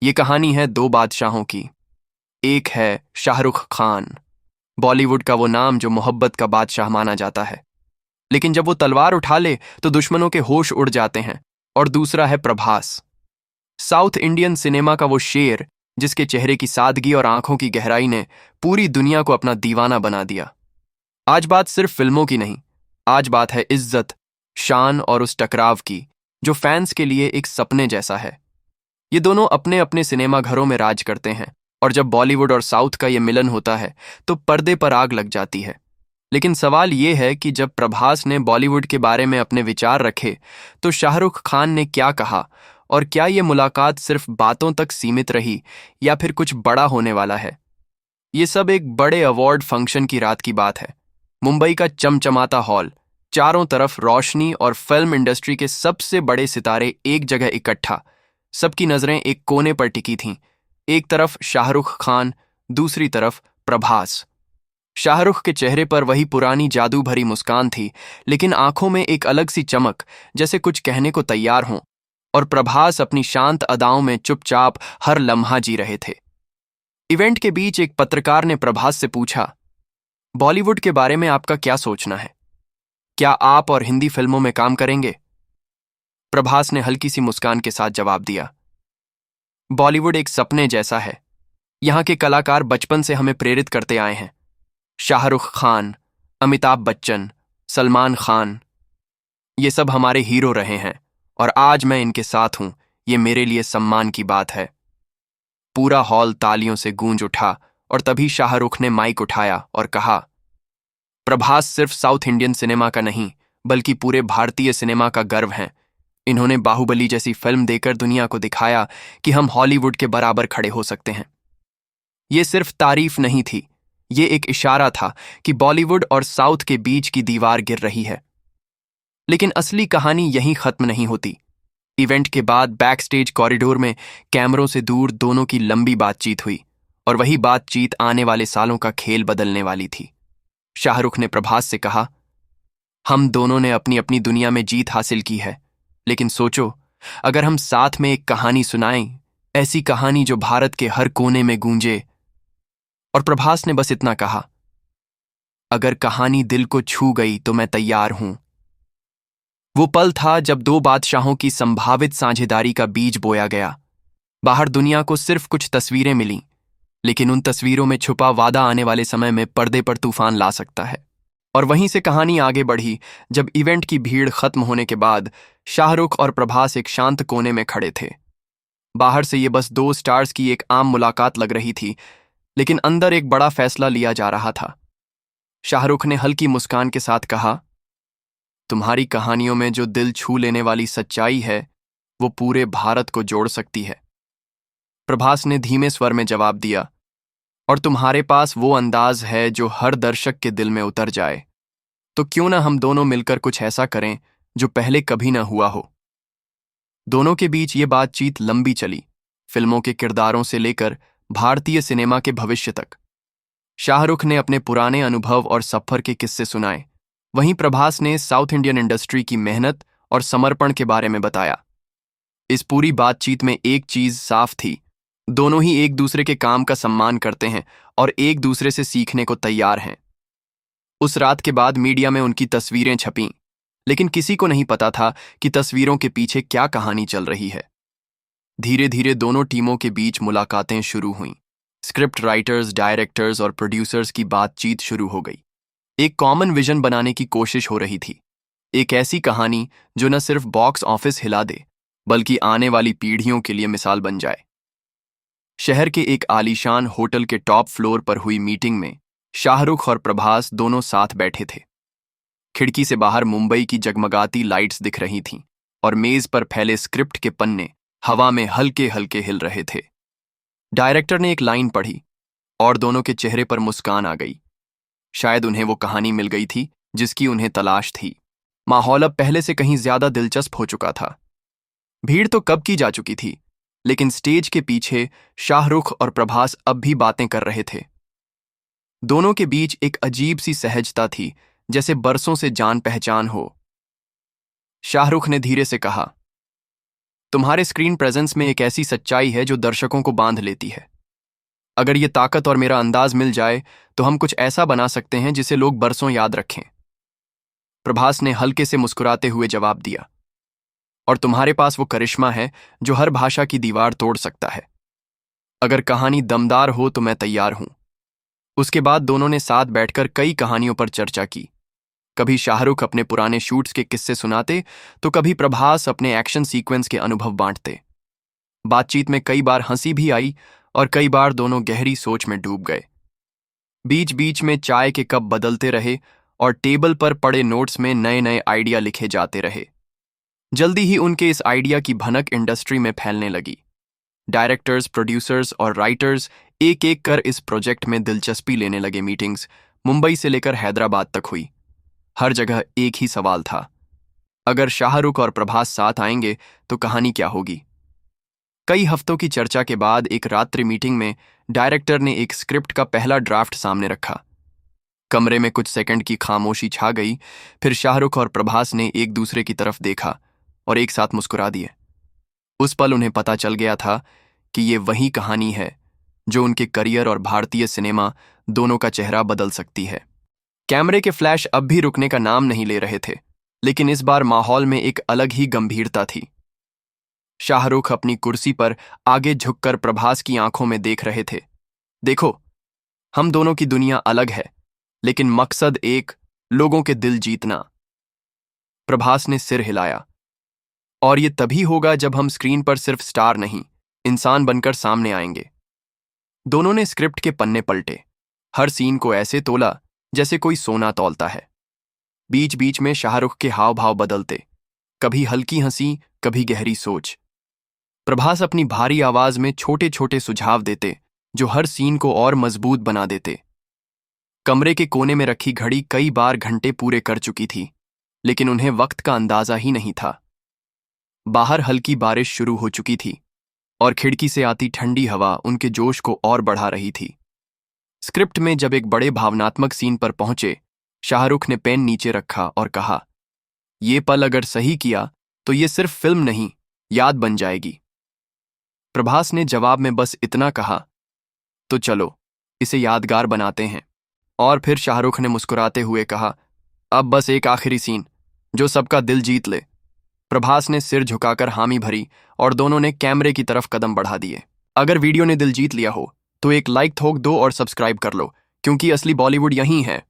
ये कहानी है दो बादशाहों की। एक है शाहरुख खान, बॉलीवुड का वो नाम जो मोहब्बत का बादशाह माना जाता है, लेकिन जब वो तलवार उठा ले तो दुश्मनों के होश उड़ जाते हैं। और दूसरा है प्रभास, साउथ इंडियन सिनेमा का वो शेर जिसके चेहरे की सादगी और आंखों की गहराई ने पूरी दुनिया को अपना दीवाना बना दिया। आज बात सिर्फ फिल्मों की नहीं, आज बात है इज्जत, शान और उस टकराव की जो फैंस के लिए एक सपने जैसा है। ये दोनों अपने अपने सिनेमा घरों में राज करते हैं, और जब बॉलीवुड और साउथ का ये मिलन होता है तो पर्दे पर आग लग जाती है। लेकिन सवाल ये है कि जब प्रभास ने बॉलीवुड के बारे में अपने विचार रखे तो शाहरुख खान ने क्या कहा, और क्या ये मुलाकात सिर्फ बातों तक सीमित रही या फिर कुछ बड़ा होने वाला है। ये सब एक बड़े अवार्ड फंक्शन की रात की बात है। मुंबई का चमचमाता हॉल, चारों तरफ रोशनी और फिल्म इंडस्ट्री के सबसे बड़े सितारे एक जगह इकट्ठा। सबकी नजरें एक कोने पर टिकी थीं। एक तरफ शाहरुख खान, दूसरी तरफ प्रभास। शाहरुख के चेहरे पर वही पुरानी जादू भरी मुस्कान थी, लेकिन आंखों में एक अलग सी चमक, जैसे कुछ कहने को तैयार हों। और प्रभास अपनी शांत अदाओं में चुपचाप हर लम्हा जी रहे थे। इवेंट के बीच एक पत्रकार ने प्रभास से पूछा, बॉलीवुड के बारे में आपका क्या सोचना है? क्या आप और हिंदी फिल्मों में काम करेंगे? प्रभास ने हल्की सी मुस्कान के साथ जवाब दिया, बॉलीवुड एक सपने जैसा है। यहाँ के कलाकार बचपन से हमें प्रेरित करते आए हैं। शाहरुख खान, अमिताभ बच्चन, सलमान खान, ये सब हमारे हीरो रहे हैं, और आज मैं इनके साथ हूं, ये मेरे लिए सम्मान की बात है। पूरा हॉल तालियों से गूंज उठा, और तभी शाहरुख ने माइक उठाया और कहा, प्रभास सिर्फ साउथ इंडियन सिनेमा का नहीं बल्कि पूरे भारतीय सिनेमा का गर्व हैं। इन्होंने बाहुबली जैसी फिल्म देकर दुनिया को दिखाया कि हम हॉलीवुड के बराबर खड़े हो सकते हैं। ये सिर्फ तारीफ नहीं थी, ये एक इशारा था कि बॉलीवुड और साउथ के बीच की दीवार गिर रही है। लेकिन असली कहानी यहीं खत्म नहीं होती। इवेंट के बाद बैक स्टेज कॉरिडोर में कैमरों से दूर दोनों की लंबी बातचीत हुई, और वही बातचीत आने वाले सालों का खेल बदलने वाली थी। शाहरुख ने प्रभास से कहा, हम दोनों ने अपनी अपनी दुनिया में जीत हासिल की है, लेकिन सोचो, अगर हम साथ में एक कहानी सुनाएं, ऐसी कहानी जो भारत के हर कोने में गूंजे। और प्रभास ने बस इतना कहा, अगर कहानी दिल को छू गई तो मैं तैयार हूं। वो पल था जब दो बादशाहों की संभावित साझेदारी का बीज बोया गया। बाहर दुनिया को सिर्फ कुछ तस्वीरें मिलीं, लेकिन उन तस्वीरों में छुपा वादा आने वाले समय में पर्दे पर तूफान ला सकता है। और वहीं से कहानी आगे बढ़ी, जब इवेंट की भीड़ खत्म होने के बाद शाहरुख और प्रभास एक शांत कोने में खड़े थे। बाहर से ये बस दो स्टार्स की एक आम मुलाकात लग रही थी, लेकिन अंदर एक बड़ा फैसला लिया जा रहा था। शाहरुख ने हल्की मुस्कान के साथ कहा, तुम्हारी कहानियों में जो दिल छू लेने वाली सच्चाई है वो पूरे भारत को जोड़ सकती है। प्रभास ने धीमे स्वर में जवाब दिया, और तुम्हारे पास वो अंदाज है जो हर दर्शक के दिल में उतर जाए। तो क्यों ना हम दोनों मिलकर कुछ ऐसा करें जो पहले कभी ना हुआ हो। दोनों के बीच ये बातचीत लंबी चली, फिल्मों के किरदारों से लेकर भारतीय सिनेमा के भविष्य तक। शाहरुख ने अपने पुराने अनुभव और सफर के किस्से सुनाए, वहीं प्रभास ने साउथ इंडियन इंडस्ट्री की मेहनत और समर्पण के बारे में बताया। इस पूरी बातचीत में एक चीज साफ थी, दोनों ही एक दूसरे के काम का सम्मान करते हैं और एक दूसरे से सीखने को तैयार हैं। उस रात के बाद मीडिया में उनकी तस्वीरें छपीं, लेकिन किसी को नहीं पता था कि तस्वीरों के पीछे क्या कहानी चल रही है। धीरे धीरे दोनों टीमों के बीच मुलाकातें शुरू हुईं। स्क्रिप्ट राइटर्स, डायरेक्टर्स और प्रोड्यूसर्स की बातचीत शुरू हो गई। एक कॉमन विजन बनाने की कोशिश हो रही थी, एक ऐसी कहानी जो न सिर्फ बॉक्स ऑफिस हिला दे बल्कि आने वाली पीढ़ियों के लिए मिसाल बन जाए। शहर के एक आलीशान होटल के टॉप फ्लोर पर हुई मीटिंग में शाहरुख और प्रभास दोनों साथ बैठे थे। खिड़की से बाहर मुंबई की जगमगाती लाइट्स दिख रही थीं, और मेज पर फैले स्क्रिप्ट के पन्ने हवा में हल्के हल्के हिल रहे थे। डायरेक्टर ने एक लाइन पढ़ी और दोनों के चेहरे पर मुस्कान आ गई। शायद उन्हें वो कहानी मिल गई थी जिसकी उन्हें तलाश थी। माहौल अब पहले से कहीं ज्यादा दिलचस्प हो चुका था। भीड़ तो कब की जा चुकी थी, लेकिन स्टेज के पीछे शाहरुख और प्रभास अब भी बातें कर रहे थे। दोनों के बीच एक अजीब सी सहजता थी, जैसे बरसों से जान पहचान हो। शाहरुख ने धीरे से कहा, तुम्हारे स्क्रीन प्रेजेंस में एक ऐसी सच्चाई है जो दर्शकों को बांध लेती है। अगर ये ताकत और मेरा अंदाज मिल जाए तो हम कुछ ऐसा बना सकते हैं जिसे लोग बरसों याद रखें। प्रभास ने हल्के से मुस्कुराते हुए जवाब दिया। और तुम्हारे पास वो करिश्मा है जो हर भाषा की दीवार तोड़ सकता है। अगर कहानी दमदार हो तो मैं तैयार हूं। उसके बाद दोनों ने साथ बैठकर कई कहानियों पर चर्चा की। कभी शाहरुख अपने पुराने शूट्स के किस्से सुनाते तो कभी प्रभास अपने एक्शन सीक्वेंस के अनुभव बांटते। बातचीत में कई बार हंसी भी आई और कई बार दोनों गहरी सोच में डूब गए। बीच बीच में चाय के कप बदलते रहे और टेबल पर पड़े नोट्स में नए नए आइडिया लिखे जाते रहे। जल्दी ही उनके इस आइडिया की भनक इंडस्ट्री में फैलने लगी। डायरेक्टर्स, प्रोड्यूसर्स और राइटर्स एक एक कर इस प्रोजेक्ट में दिलचस्पी लेने लगे। मीटिंग्स मुंबई से लेकर हैदराबाद तक हुई। हर जगह एक ही सवाल था, अगर शाहरुख और प्रभास साथ आएंगे तो कहानी क्या होगी। कई हफ्तों की चर्चा के बाद एक रात्रि मीटिंग में डायरेक्टर ने एक स्क्रिप्ट का पहला ड्राफ्ट सामने रखा। कमरे में कुछ सेकंड की खामोशी छा गई। फिर शाहरुख और प्रभास ने एक दूसरे की तरफ देखा और एक साथ मुस्कुरा दिए। उस पल उन्हें पता चल गया था कि ये वही कहानी है जो उनके करियर और भारतीय सिनेमा दोनों का चेहरा बदल सकती है। कैमरे के फ्लैश अब भी रुकने का नाम नहीं ले रहे थे, लेकिन इस बार माहौल में एक अलग ही गंभीरता थी। शाहरुख अपनी कुर्सी पर आगे झुककर प्रभास की आंखों में देख रहे थे। देखो, हम दोनों की दुनिया अलग है, लेकिन मकसद एक, लोगों के दिल जीतना। प्रभास ने सिर हिलाया। और ये तभी होगा जब हम स्क्रीन पर सिर्फ स्टार नहीं, इंसान बनकर सामने आएंगे। दोनों ने स्क्रिप्ट के पन्ने पलटे, हर सीन को ऐसे तोला जैसे कोई सोना तौलता है। बीच बीच में शाहरुख के हाव भाव बदलते, कभी हल्की हंसी, कभी गहरी सोच। प्रभास अपनी भारी आवाज में छोटे छोटे सुझाव देते जो हर सीन को और मजबूत बना देते। कमरे के कोने में रखी घड़ी कई बार घंटे पूरे कर चुकी थी, लेकिन उन्हें वक्त का अंदाजा ही नहीं था। बाहर हल्की बारिश शुरू हो चुकी थी और खिड़की से आती ठंडी हवा उनके जोश को और बढ़ा रही थी। स्क्रिप्ट में जब एक बड़े भावनात्मक सीन पर पहुंचे, शाहरुख ने पेन नीचे रखा और कहा, ये पल अगर सही किया तो ये सिर्फ फिल्म नहीं, याद बन जाएगी। प्रभास ने जवाब में बस इतना कहा, तो चलो इसे यादगार बनाते हैं। और फिर शाहरुख ने मुस्कुराते हुए कहा, अब बस एक आखिरी सीन जो सबका दिल जीत ले। प्रभास ने सिर झुकाकर हामी भरी और दोनों ने कैमरे की तरफ कदम बढ़ा दिए। अगर वीडियो ने दिल जीत लिया हो तो एक लाइक ठोक दो और सब्सक्राइब कर लो, क्योंकि असली बॉलीवुड यहीं है।